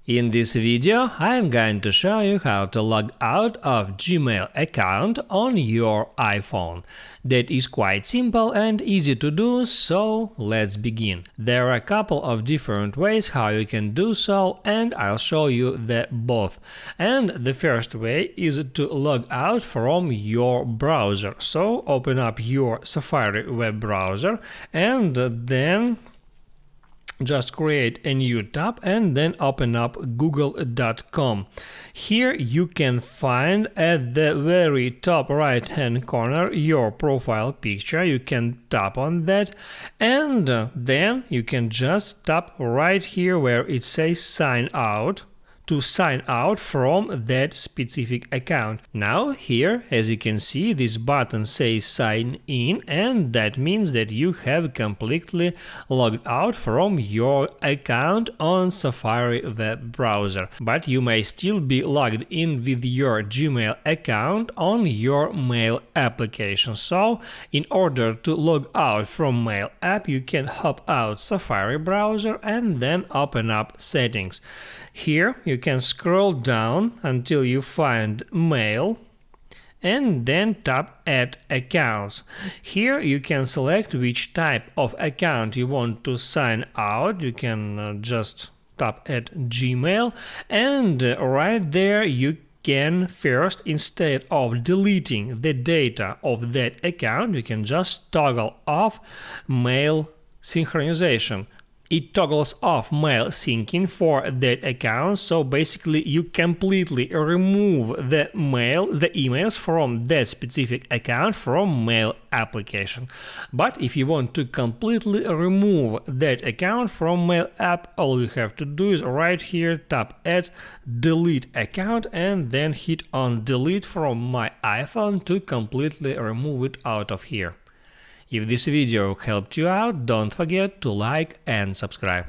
In this video, I am going to show you how to log out of Gmail account on your iPhone. That is quite simple and easy to do, so let's begin. There are a couple of different ways how you can do so, and I'll show you both. And the first way is to log out from your browser. So open up your Safari web browser and then just create a new tab and then open up google.com. Here you can find at the very top right hand corner your profile picture. You can tap on that and then you can just tap right here where it says sign out to sign out from that specific account. Now here, as you can see, this button says sign in, and that means that you have completely logged out from your account on Safari web browser. But you may still be logged in with your Gmail account on your Mail application. So in order to log out from Mail app, you can hop out Safari browser and then open up settings. Here you can scroll down until you find Mail and then tap Add Accounts. Here you can select which type of account you want to sign out. You can just tap Add Gmail, and right there you can first, instead of deleting the data of that account, you can just toggle off Mail synchronization. It toggles off mail syncing for that account, so basically you completely remove the emails from that specific account from Mail application. But if you want to completely remove that account from Mail app, all you have to do is right here tap Add Delete Account and then hit on Delete from my iPhone to completely remove it out of here. If this video helped you out, don't forget to like and subscribe.